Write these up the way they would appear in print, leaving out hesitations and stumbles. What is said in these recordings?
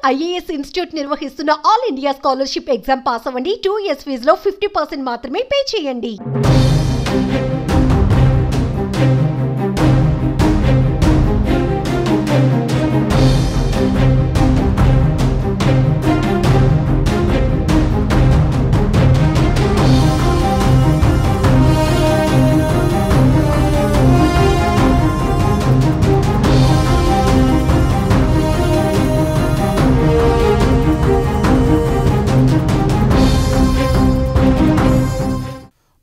IAS institute నిర్వహిస్తున్న all India scholarship exam pass అవ్వండి. 2 years ఫీజులో 50% మాత్రమే పే చేయండి.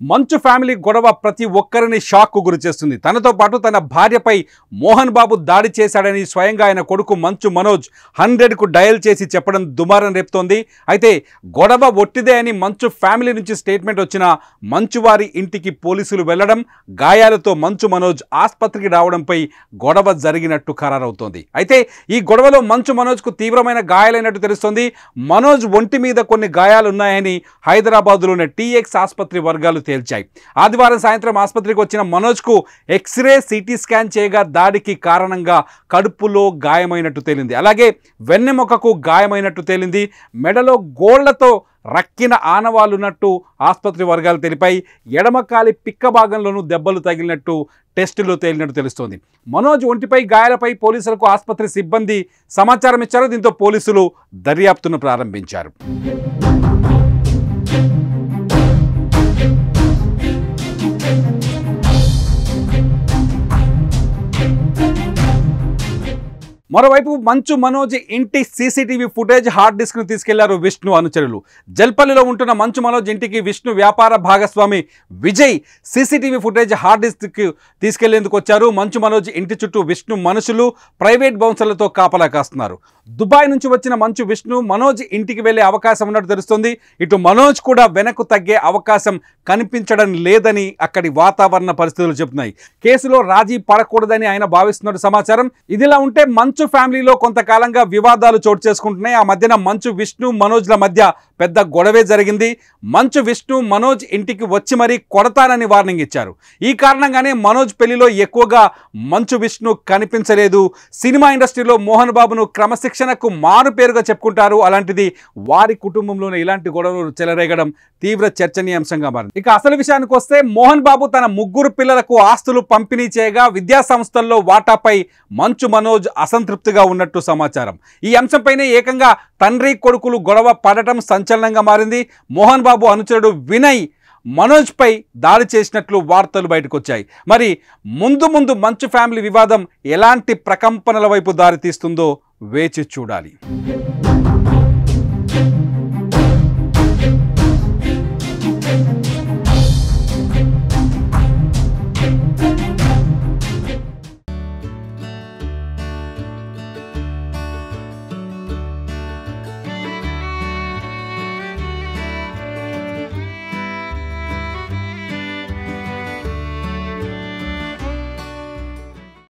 మంచు ఫ్యామిలీ గొడవ ప్రతి ఒక్కరిని షాక్కు గురి చేస్తుంది. తనతో పాటు తన భార్యపై మోహన్ బాబు దాడి చేశాడని స్వయంగా ఆయన కొడుకు మంచు మనోజ్ 100కు డయల్ చేసి చెప్పడం దుమారం రేపుతోంది. అయితే గొడవ ఒట్టిదే అని మంచు ఫ్యామిలీ నుంచి స్టేట్మెంట్ వచ్చిన మంచు వారి ఇంటికి పోలీసులు వెళ్లడం, గాయాలతో మంచు మనోజ్ ఆసుపత్రికి రావడంపై గొడవ జరిగినట్టు ఖరారవుతోంది. అయితే ఈ గొడవలో మంచు మనోజ్కు తీవ్రమైన గాయాలైనట్టు తెలుస్తోంది. మనోజ్ ఒంటి మీద కొన్ని గాయాలున్నాయని హైదరాబాద్లోని TX ఆసుపత్రి వర్గాలు తేల్చాయి. ఆదివారం సాయంత్రం ఆసుపత్రికి వచ్చిన మనోజ్కు ఎక్స్రే, సిటీ స్కాన్ చేయగా దాడికి కారణంగా కడుపులో గాయమైనట్టు తేలింది. అలాగే వెన్నెముకకు గాయమైనట్టు తేలింది. మెడలో గోళ్లతో రక్కిన ఆనవాలున్నట్టు ఆసుపత్రి వర్గాలు తెలిపాయి. ఎడమకాలి పిక్క భాగంలోనూ దెబ్బలు తగిలినట్టు టెస్టులో తేలినట్టు తెలుస్తోంది. మనోజ్ ఒంటిపై గాయాలపై పోలీసులకు ఆసుపత్రి సిబ్బంది సమాచారం ఇచ్చారు. దీంతో పోలీసులు దర్యాప్తును ప్రారంభించారు. మరోవైపు మంచు మనోజ్ ఇంటి CCTV ఫుటేజ్ హార్డ్ డిస్క్ను తీసుకెళ్లారు విష్ణు అనుచరులు. జల్పల్లిలో ఉంటున్న మంచు మనోజ్ ఇంటికి విష్ణు వ్యాపార భాగస్వామి Vijay CCTV footage hard disk తీసుకెళ్లేందుకు వచ్చారు. మంచు మనోజ్ ఇంటి చుట్టూ విష్ణు మనుషులు, ప్రైవేట్ బౌన్సర్లతో కాపలా కాస్తున్నారు. దుబాయ్ నుంచి వచ్చిన మంచు విష్ణు మనోజ్ ఇంటికి వెళ్లే అవకాశం ఉన్నట్టు తెలుస్తోంది. ఇటు మనోజ్ కూడా వెనక్కు తగ్గే అవకాశం కనిపించడం లేదని అక్కడి వాతావరణ పరిస్థితులు చెబుతున్నాయి. కేసులో రాజీ పడకూడదని ఆయన భావిస్తున్నట్టు సమాచారం. ఇదిలా ఉంటే మంచు ఫ్యామిలీలో కొంతకాలంగా వివాదాలు చోటు చేసుకుంటున్నాయి. ఆ మధ్యన మంచు విష్ణు మనోజ్ల మధ్య పెద్ద గొడవే జరిగింది. మంచు విష్ణు మనోజ్ ఇంటికి వచ్చి మరీ కొడతానని వార్నింగ్ ఇచ్చారు. ఈ కారణంగానే మనోజ్ పెళ్లిలో ఎక్కువగా మంచు విష్ణు కనిపించలేదు. సినిమా ఇండస్ట్రీలో మోహన్ బాబును క్రమశిక్షణకు మారు పేరుగా చెప్పుకుంటారు. అలాంటిది వారి కుటుంబంలోనే ఇలాంటి గొడవలు చెలరేగడం తీవ్ర చర్చనీయాంశంగా మారింది. ఇక అసలు విషయానికి వస్తే మోహన్ బాబు తన 3 పిల్లలకు ఆస్తులు పంపిణీ చేయగా విద్యా సంస్థల్లో వాటాపై మంచు మనోజ్ అసంతృప్తిగా ఉన్నట్టు సమాచారం. ఈ అంశంపైనే ఏకంగా తండ్రి కొడుకులు గొడవ పడటం సంచలనంగా మారింది. మోహన్ బాబు అనుచరుడు వినయ్ మనోజ్పై దాడి చేసినట్లు వార్తలు బయటకు వచ్చాయి. మరి ముందు ముందు మంచు ఫ్యామిలీ వివాదం ఎలాంటి ప్రకంపనల వైపు దారితీస్తుందో వేచి చూడాలి.